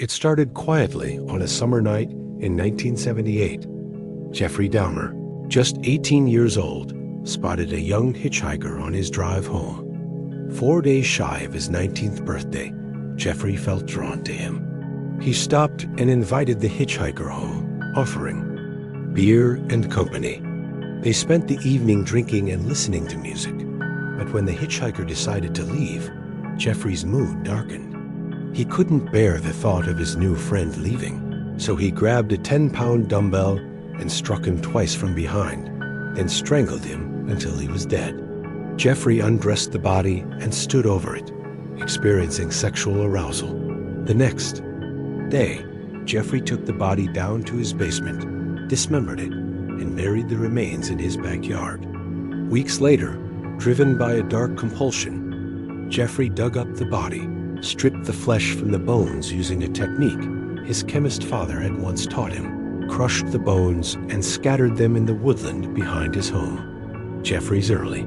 It started quietly on a summer night in 1978. Jeffrey Dahmer, just 18 years old, spotted a young hitchhiker on his drive home. 4 days shy of his 19th birthday, Jeffrey felt drawn to him. He stopped and invited the hitchhiker home, offering beer and company. They spent the evening drinking and listening to music, but when the hitchhiker decided to leave, Jeffrey's mood darkened. He couldn't bear the thought of his new friend leaving, so he grabbed a 10-pound dumbbell and struck him twice from behind, then strangled him until he was dead. Jeffrey undressed the body and stood over it, experiencing sexual arousal. The next day, Jeffrey took the body down to his basement, dismembered it, and buried the remains in his backyard. Weeks later, driven by a dark compulsion, Jeffrey dug up the body, stripped the flesh from the bones using a technique his chemist father had once taught him, crushed the bones, and scattered them in the woodland behind his home. Jeffrey's early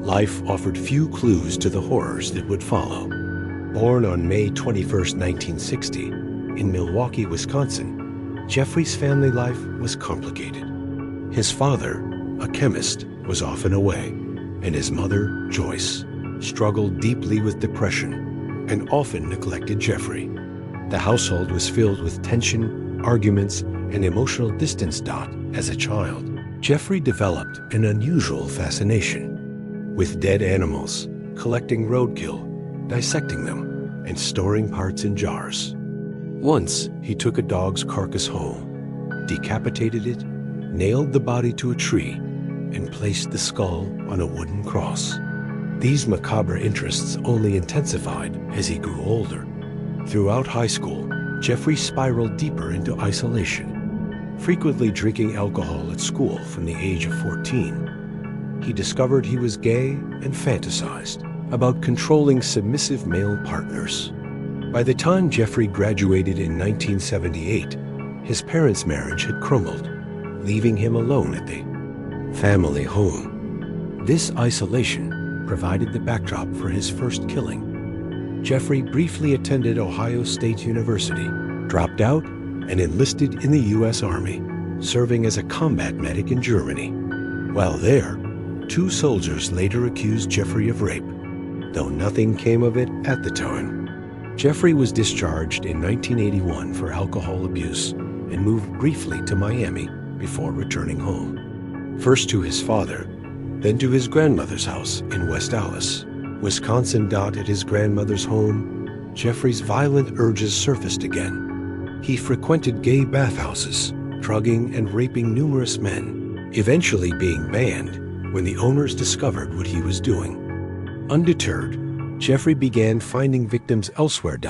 life offered few clues to the horrors that would follow. Born on May 21, 1960, in Milwaukee, Wisconsin, Jeffrey's family life was complicated. His father, a chemist, was often away, and his mother, Joyce, struggled deeply with depression and often neglected Jeffrey. The household was filled with tension, arguments, and emotional distance. As a child, Jeffrey developed an unusual fascination with dead animals, collecting roadkill, dissecting them, and storing parts in jars. Once, he took a dog's carcass home, decapitated it, nailed the body to a tree, and placed the skull on a wooden cross. These macabre interests only intensified as he grew older. Throughout high school, Jeffrey spiraled deeper into isolation, frequently drinking alcohol at school from the age of 14. He discovered he was gay and fantasized about controlling submissive male partners. By the time Jeffrey graduated in 1978, his parents' marriage had crumbled, leaving him alone at the family home. This isolation provided the backdrop for his first killing. Jeffrey briefly attended Ohio State University, dropped out, and enlisted in the U.S. Army, serving as a combat medic in Germany. While there, 2 soldiers later accused Jeffrey of rape, though nothing came of it at the time. Jeffrey was discharged in 1981 for alcohol abuse and moved briefly to Miami before returning home. First to his father, then to his grandmother's house in West Allis, Wisconsin. At his grandmother's home, Jeffrey's violent urges surfaced again. He frequented gay bathhouses, drugging and raping numerous men, eventually being banned when the owners discovered what he was doing. Undeterred, Jeffrey began finding victims elsewhere.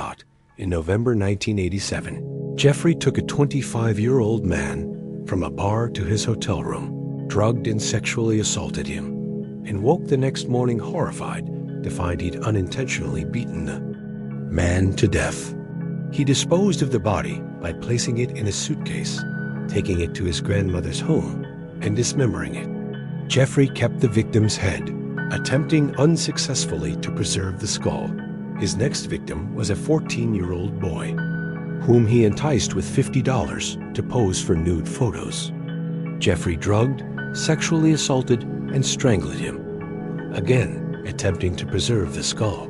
In November 1987, Jeffrey took a 25-year-old man from a bar to his hotel room, drugged and sexually assaulted him, and woke the next morning horrified to find he'd unintentionally beaten the man to death. He disposed of the body by placing it in a suitcase, taking it to his grandmother's home, and dismembering it. Jeffrey kept the victim's head, attempting unsuccessfully to preserve the skull. His next victim was a 14-year-old boy, whom he enticed with $50 to pose for nude photos. Jeffrey drugged, sexually assaulted, and strangled him, again attempting to preserve the skull.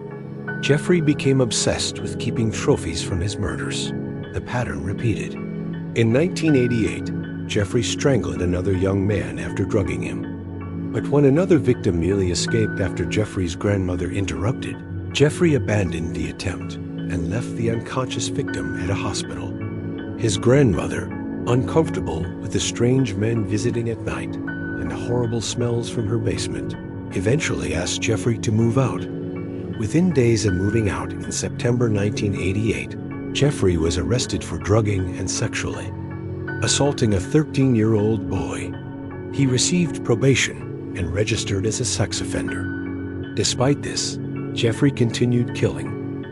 Jeffrey became obsessed with keeping trophies from his murders. The pattern repeated. In 1988, Jeffrey strangled another young man after drugging him. But when another victim merely escaped after Jeffrey's grandmother interrupted, Jeffrey abandoned the attempt and left the unconscious victim at a hospital. His grandmother, uncomfortable with the strange men visiting at night and the horrible smells from her basement, eventually asked Jeffrey to move out. Within days of moving out in September 1988, Jeffrey was arrested for drugging and sexually assaulting a 13-year-old boy. He received probation and registered as a sex offender. Despite this, Jeffrey continued killing,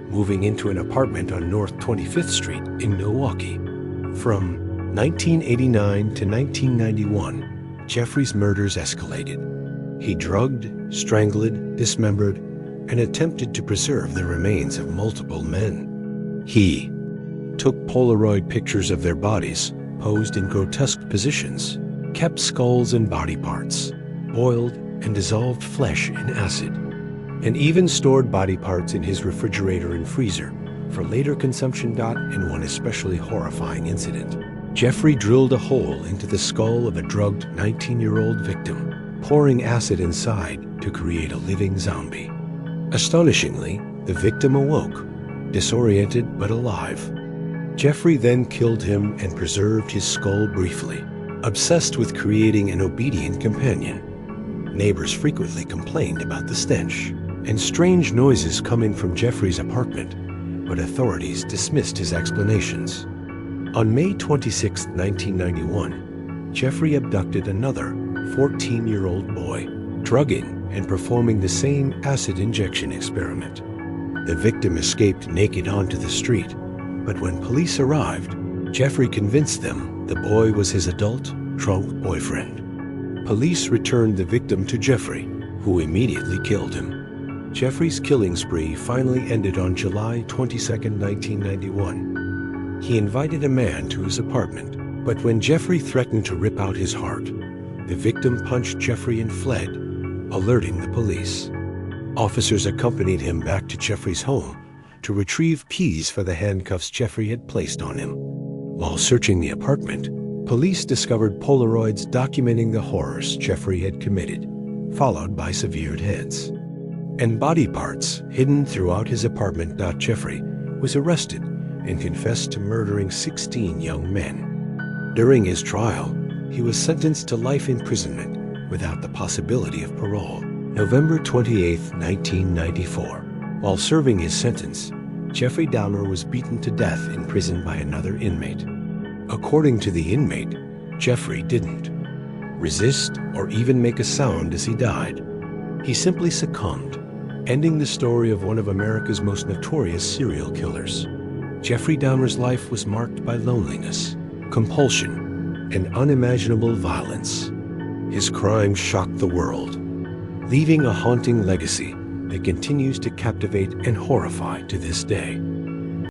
moving into an apartment on North 25th Street in Milwaukee. From 1989 to 1991, Jeffrey's murders escalated. He drugged, strangled, dismembered, and attempted to preserve the remains of multiple men. He took Polaroid pictures of their bodies, posed in grotesque positions, kept skulls and body parts, boiled and dissolved flesh in acid, and even stored body parts in his refrigerator and freezer for later consumption. In one especially horrifying incident, Jeffrey drilled a hole into the skull of a drugged 19-year-old victim, pouring acid inside to create a living zombie. Astonishingly, the victim awoke, disoriented but alive. Jeffrey then killed him and preserved his skull briefly, obsessed with creating an obedient companion. Neighbors frequently complained about the stench and strange noises coming from Jeffrey's apartment, but authorities dismissed his explanations. On May 26, 1991, Jeffrey abducted another 14-year-old boy, drugging and performing the same acid injection experiment. The victim escaped naked onto the street, but when police arrived, Jeffrey convinced them the boy was his adult, drunk boyfriend. Police returned the victim to Jeffrey, who immediately killed him. Jeffrey's killing spree finally ended on July 22, 1991. He invited a man to his apartment, but when Jeffrey threatened to rip out his heart, the victim punched Jeffrey and fled, alerting the police. Officers accompanied him back to Jeffrey's home to retrieve keys for the handcuffs Jeffrey had placed on him. While searching the apartment, police discovered Polaroids documenting the horrors Jeffrey had committed, followed by severed heads, and body parts hidden throughout his apartment. Jeffrey was arrested and confessed to murdering 16 young men. During his trial, he was sentenced to life imprisonment without the possibility of parole. November 28, 1994. While serving his sentence, Jeffrey Dahmer was beaten to death in prison by another inmate. According to the inmate, Jeffrey didn't resist or even make a sound as he died. He simply succumbed, ending the story of one of America's most notorious serial killers. Jeffrey Dahmer's life was marked by loneliness, compulsion, and unimaginable violence. His crimes shocked the world, leaving a haunting legacy that continues to captivate and horrify to this day.